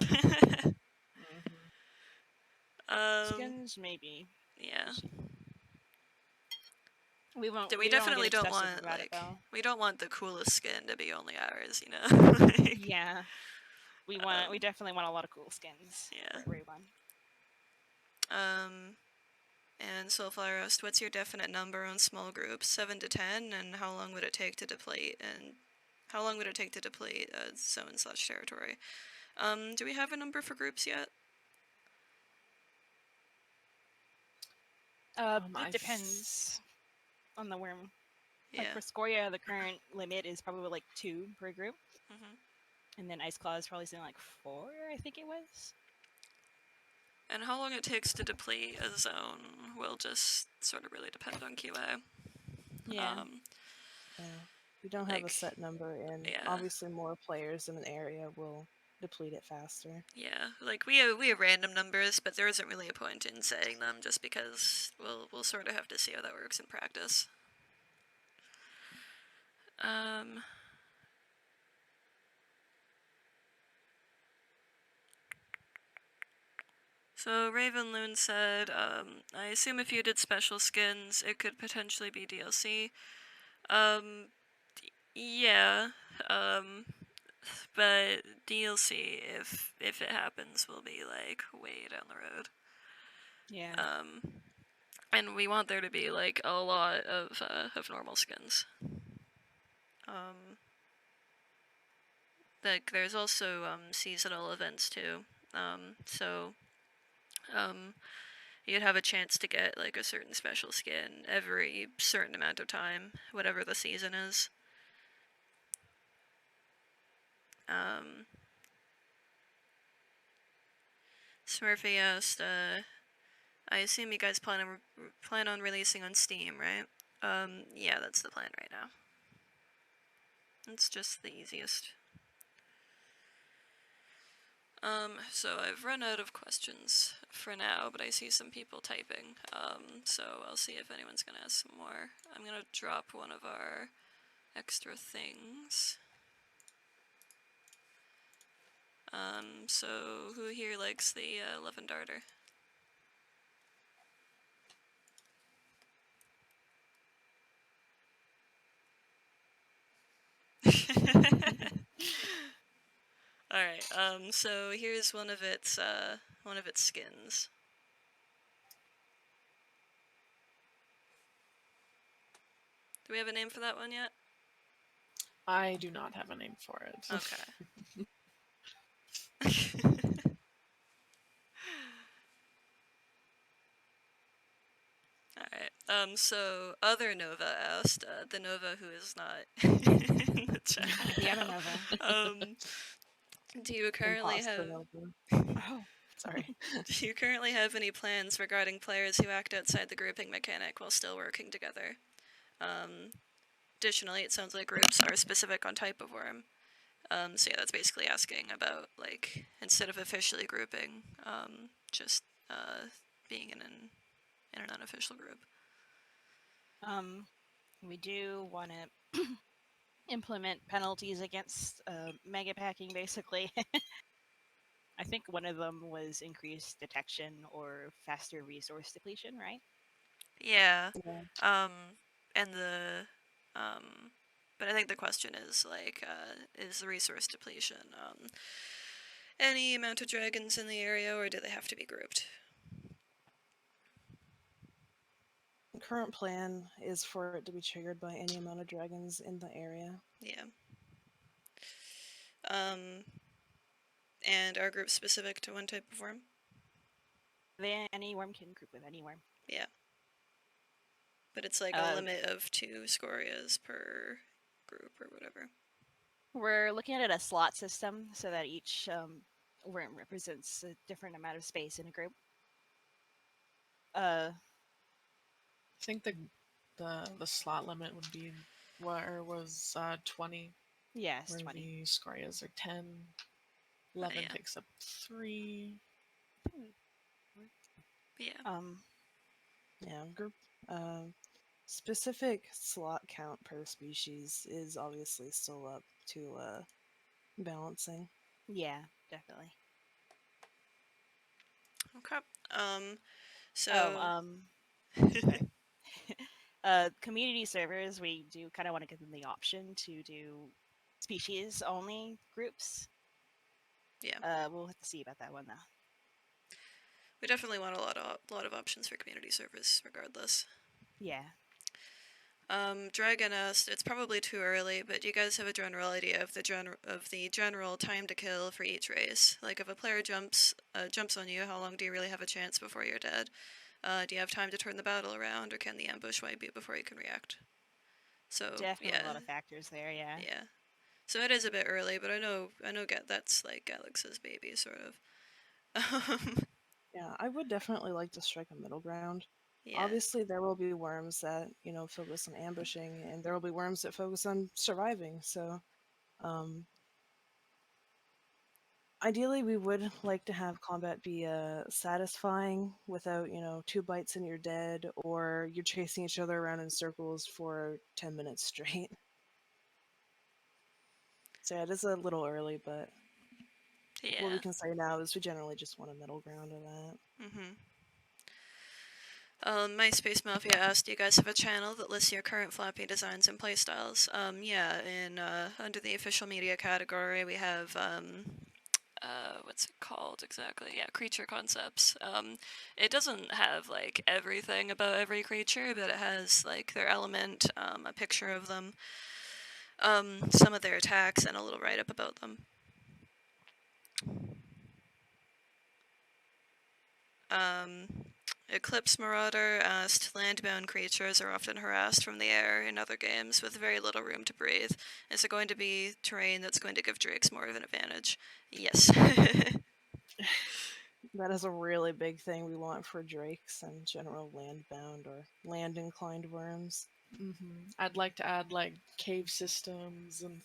Skins, maybe. Yeah. We won't. We We don't definitely get don't obsessive want about it though. we don't want the coolest skin to be only ours, you know. Like, Yeah, we definitely want a lot of cool skins Yeah. for everyone. And Soulflower asked, what's your definite number on small groups? 7 to 10, and how long would it take to deplete? And how long would it take to deplete a zone/territory? Do we have a number for groups yet? It depends on the worm. Yeah. Like for Scoria, the current limit is probably like 2 per group, and then Ice Claw is probably something like 4, I think it was. And how long it takes to deplete a zone will just sort of really depend on QA. Yeah. Yeah. We don't have a Like, set number, and yeah. obviously more players in an area will deplete it faster. Yeah, like we have random numbers, but there isn't really a point in saying them just because we'll sort of have to see how that works in practice. So Raven Loon said, I assume if you did special skins, it could potentially be DLC. Yeah. But DLC, if it happens, will be like way down the road. Yeah. And we want there to be like a lot of normal skins. Like there's also seasonal events too. So you'd have a chance to get like a certain special skin every certain amount of time, whatever the season is. Smurfy asked, I assume you guys plan on releasing on Steam, right? Yeah, that's the plan right now. It's just the easiest. So I've run out of questions for now, but I see some people typing. So I'll see if anyone's gonna ask some more. I'm gonna drop one of our extra things. So who here likes the Levin Darter? Alright, so here's one of its skins. Do we have a name for that one yet? I do not have a name for it. Okay. Alright, so other Nova asked, the Nova who is not in the chat. The other Nova. Do you currently Imposter have... Nova. Oh, Sorry. Do you currently have any plans regarding players who act outside the grouping mechanic while still working together? Additionally, it sounds like groups are specific on type of worm. So yeah, that's basically asking about, like, instead of officially grouping, just being in an unofficial group. We do want to implement penalties against mega packing, basically. I think one of them was increased detection or faster resource depletion, right? Yeah. Yeah. And the but I think the question is like, is the resource depletion any amount of dragons in the area, or do they have to be grouped? The current plan is for it to be triggered by any amount of dragons in the area. Yeah. And are groups specific to one type of worm? Any worm can group with any worm. Yeah. But it's like a limit of 2 scorias per group or whatever. We're looking at a slot system so that each worm represents a different amount of space in a group. I think the slot limit would be where was 20, Yes, where 20. the Scorias are 10. 11 yeah. takes up 3. Yeah. Yeah, group specific slot count per species is obviously still up to balancing. Yeah, definitely. Okay. Oh, So sorry. Community servers, we do kind of want to give them the option to do species only groups. yeah, We'll have to see about that one though. we definitely want a lot of options for community service, regardless. Yeah. Dragon asked, it's probably too early, but do you guys have a general idea of the general time to kill for each race? Like, if a player jumps on you, how long do you really have a chance before you're dead? Do you have time to turn the battle around, or can the ambush wipe you before you can react? So Definitely a yeah, lot of factors there, yeah. yeah. So it is a bit early, but I know that's like Alex's baby, sort of. Yeah, I would definitely like to strike a middle ground. Yeah, Obviously, there will be worms that focus on ambushing, and there will be worms that focus on surviving. So, um, ideally, we would like to have combat be satisfying without 2 bites and you're dead, or you're chasing each other around in circles for 10 minutes straight. So yeah, it is a little early, but what we yeah. can say now is we generally just want a middle ground of that. Mhm. My Space Mafia asked, do you guys have a channel that lists your current Flappy designs and playstyles? Yeah, in under the official media category, we have what's it called exactly? Yeah, creature concepts. It doesn't have like everything about every creature, but it has like their element, a picture of them, some of their attacks, and a little write up about them. Um, Eclipse Marauder asked, landbound creatures are often harassed from the air in other games with very little room to breathe. Is it going to be terrain that's going to give drakes more of an advantage? Yes. That is a really big thing we want for drakes and general landbound or land inclined worms. I'd like to add like cave systems and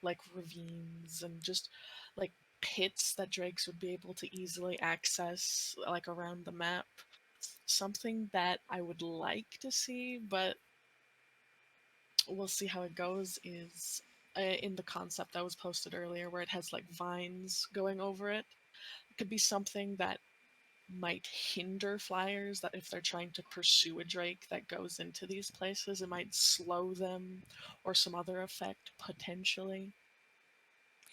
like ravines and just like pits that drakes would be able to easily access like around the map. Something that I would like to see, but we'll see how it goes, is in the concept that was posted earlier where it has like vines going over it. It could be something that might hinder flyers, that if they're trying to pursue a drake that goes into these places, it might slow them, or some other effect potentially.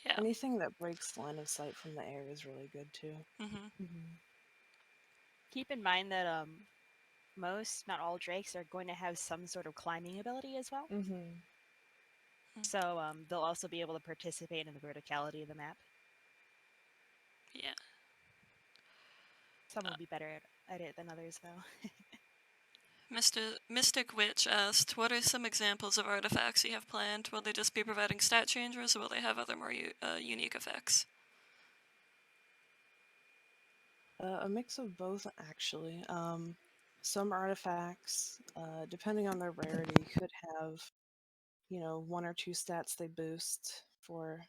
Yeah. Anything that breaks line of sight from the air is really good too. Mm-hmm. Keep in mind that most, not all drakes are going to have some sort of climbing ability as well. So they'll also be able to participate in the verticality of the map. Yeah. Some will be better at it than others, though. Mystic Witch asked, what are some examples of artifacts you have planned? Will they just be providing stat changers, or will they have other more unique effects? A mix of both, actually. Some artifacts, depending on their rarity, could have, 1 or 2 stats they boost for,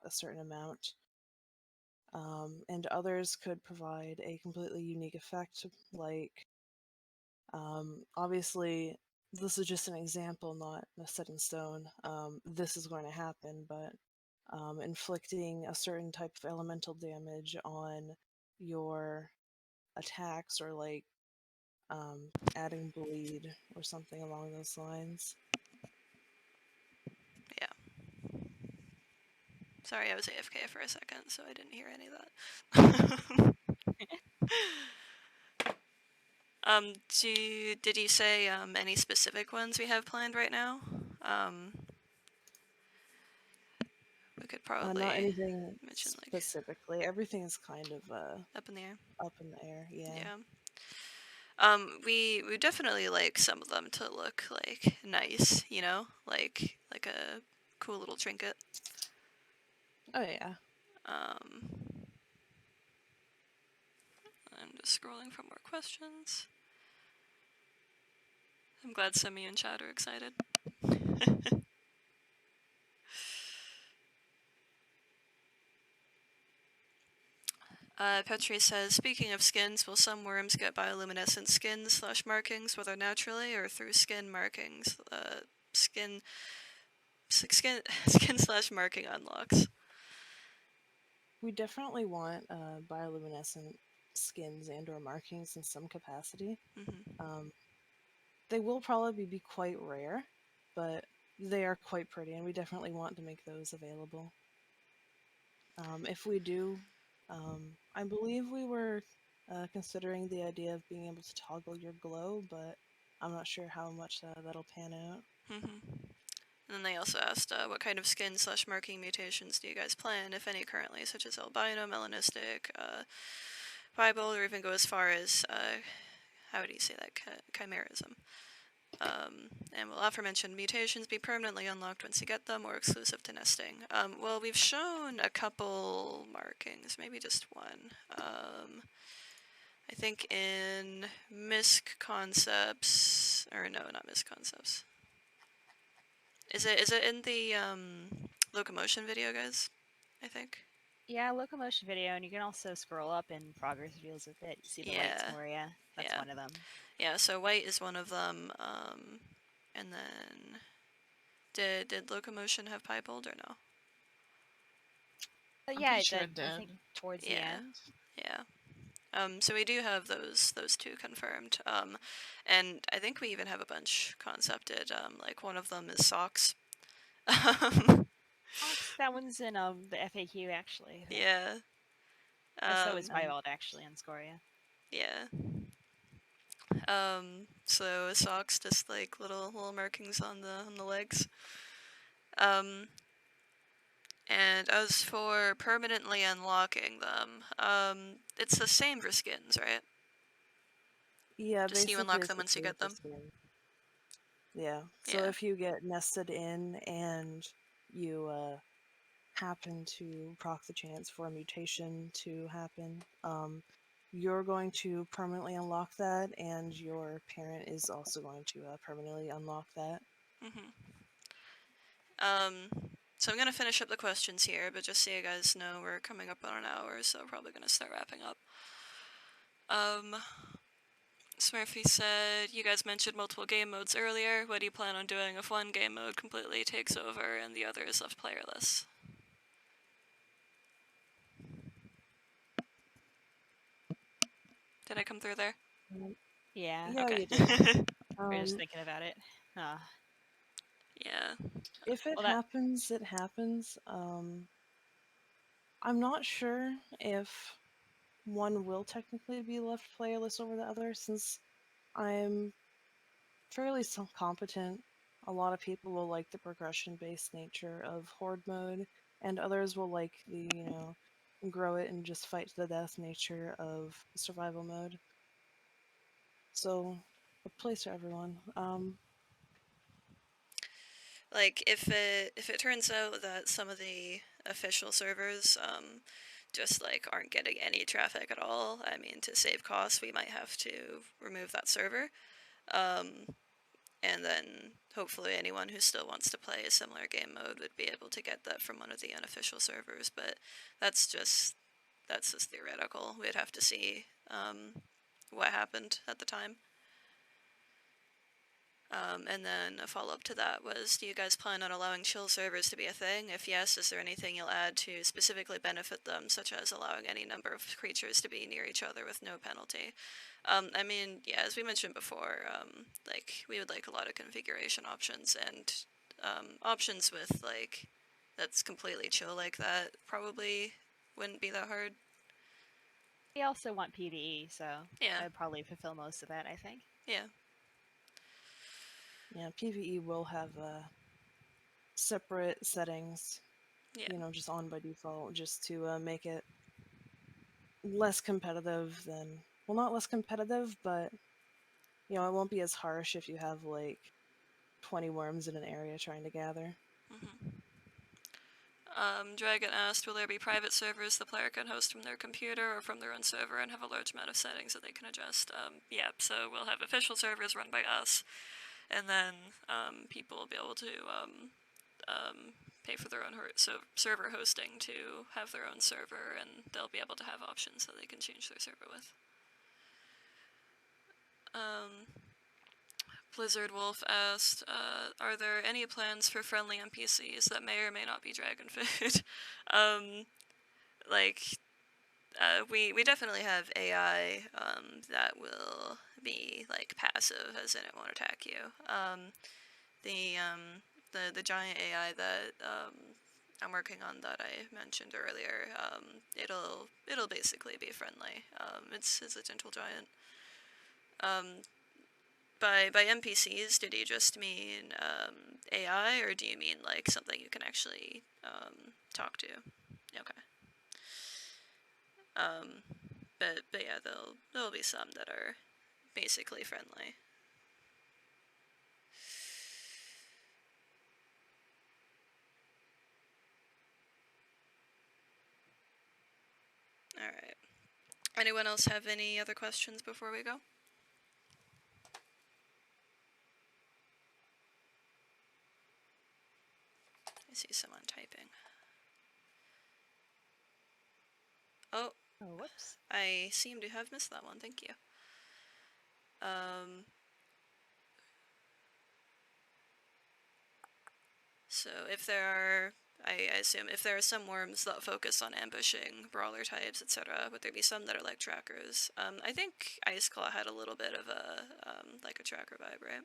a certain amount. And others could provide a completely unique effect, like, obviously, this is just an example, not set in stone. This is going to happen, but inflicting a certain type of elemental damage on your attacks, or like adding bleed or something along those lines. Yeah. Sorry, I was AFK for a second, so I didn't hear any of that. Did you say any specific ones we have planned right now? We could probably Not anything mention like specifically. Everything is kind of up in the air. up in the air. Yeah. Yeah. We definitely like some of them to look like nice, like a cool little trinket. Oh yeah. Um, I'm just scrolling for more questions. I'm glad some of you in chat are excited. Petri says, speaking of skins, will some worms get bioluminescent skins / markings, whether naturally or through skin markings? Skin / marking unlocks. We definitely want bioluminescent skins and or markings in some capacity. Mm-hmm. They will probably be quite rare, but they are quite pretty, and we definitely want to make those available. If we do, I believe we were considering the idea of being able to toggle your glow, but I'm not sure how much that'll pan out. Mm-hmm. And then they also asked, what kind of skin / marking mutations do you guys plan, if any, currently, such as albino, melanistic, piebald, or even go as far as, how do you say that, chimerism? And will aforementioned mutations be permanently unlocked once you get them, or exclusive to nesting? Well, we've shown a couple markings, maybe just one. I think in Misc Concepts, or no, not Misc Concepts. Is it in the locomotion video, guys? I think. Yeah, locomotion video, and you can also scroll up in progress reveals with it. You see the white scoria. That's one of them. Yeah, so white is one of them. And then did locomotion have piebald or no? Yeah, pretty sure I it did. think towards the end. Yeah. So we do have those two confirmed. And I think we even have a bunch concepted. Like one of them is socks. That one's in the FAQ actually. Yeah. So is piebald actually on scoria. Yeah. So socks, just like little markings on the legs. And as for permanently unlocking them, it's the same for skins, right? Yeah, Just basically you unlock it's them the once you same get them. for skin. Yeah. So if you get nested in and you happen to proc the chance for a mutation to happen, you're going to permanently unlock that, and your parent is also going to permanently unlock that. Mm-hmm. So I'm gonna finish up the questions here, but just so you guys know, we're coming up on an hour, so we're probably gonna start wrapping up. Smurfy said, you guys mentioned multiple game modes earlier. What do you plan on doing if one game mode completely takes over and the other is left playerless? Did I come through there? Yeah. Yeah, okay. you did. We're just thinking about it. Yeah. If it happens, it happens. I'm not sure if one will technically be left playerless over the other, since I'm fairly competent. A lot of people will like the progression-based nature of Horde mode, and others will like the, grow it and just fight to the death nature of survival mode. So, a place for everyone. Like if it turns out that some of the official servers just like aren't getting any traffic at all, I mean, to save costs, we might have to remove that server. And then hopefully anyone who still wants to play a similar game mode would be able to get that from one of the unofficial servers, but that's just theoretical. We'd have to see what happened at the time. And then a follow-up to that was, do you guys plan on allowing chill servers to be a thing? If yes, is there anything you'll add to specifically benefit them, such as allowing any number of creatures to be near each other with no penalty? I mean, yeah, as we mentioned before, like, we would like a lot of configuration options, and options with, like, that's completely chill like that probably wouldn't be that hard. We also want PvE, so yeah, I'd probably fulfill most of that, I think. Yeah. Yeah, PvE will have separate settings, just on by default, just to make it less competitive than, well, not less competitive, but, it won't be as harsh if you have, like, 20 worms in an area trying to gather. Dragon asked, will there be private servers the player can host from their computer or from their own server and have a large amount of settings that they can adjust? Yeah, so we'll have official servers run by us, and then people will be able to pay for their own server hosting to have their own server, and they'll be able to have options that they can change their server with. Blizzard Wolf asked, are there any plans for friendly NPCs that may or may not be dragon food? We definitely have AI that will be like passive, as in it won't attack you. The giant AI that I'm working on that I mentioned earlier, it'll basically be friendly. It's a gentle giant. By NPCs, did you just mean AI, or do you mean like something you can actually talk to? Okay. But yeah, there'll be some that are basically friendly. All right. Anyone else have any other questions before we go? I see someone typing. Oh, whoops. I seem to have missed that one. Thank you. So if there are, I assume if there are some worms that focus on ambushing brawler types, etc., would there be some that are like trackers? I think Iceclaw had a little bit of a like a tracker vibe, right?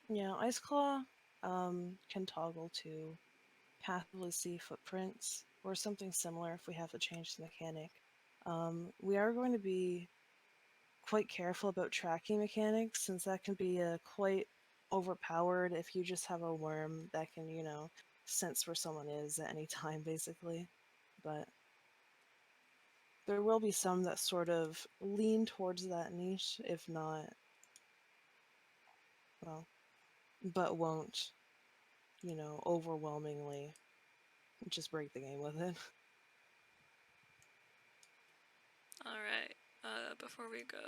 Yeah, Iceclaw can toggle to passively see footprints or something similar if we have to change the mechanic. We are going to be quite careful about tracking mechanics, since that can be quite overpowered if you just have a worm that can, sense where someone is at any time, basically. But there will be some that sort of lean towards that niche, if not, well, but won't, overwhelmingly just break the game with it. All right. Before we go,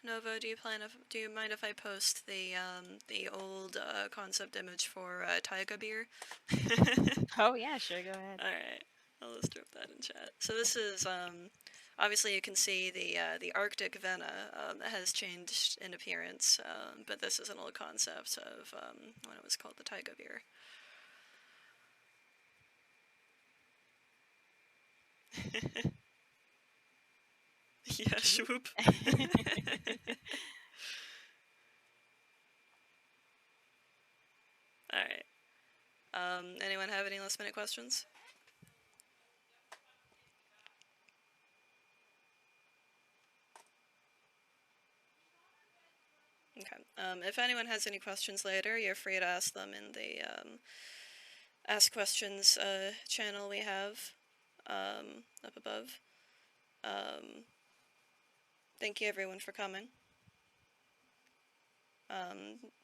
Nova, do you mind if I post the old concept image for Taiga beer? Oh yeah, sure, go ahead. All right, I'll just drop that in chat. So this is obviously you can see the Arctic Vena that has changed in appearance, but this is an old concept of when it was called the Taiga beer. Yeah, swoop. All right. Anyone have any last minute questions? Okay. If anyone has any questions later, you're free to ask them in the Ask Questions channel we have up above. Thank you everyone for coming.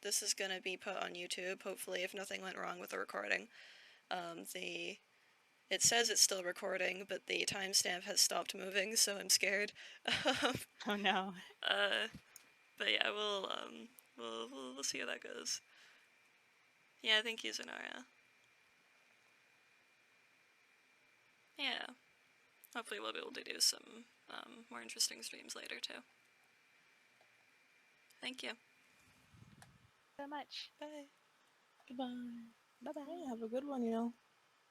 This is going to be put on YouTube, hopefully, if nothing went wrong with the recording. It says it's still recording, but the timestamp has stopped moving, so I'm scared. Oh no. But yeah, we'll see how that goes. Yeah, thank you, Zanara. Yeah. Hopefully we'll be able to do some more interesting streams later, too. Thank you. So much. Bye. Goodbye. Bye-bye. Have a good one,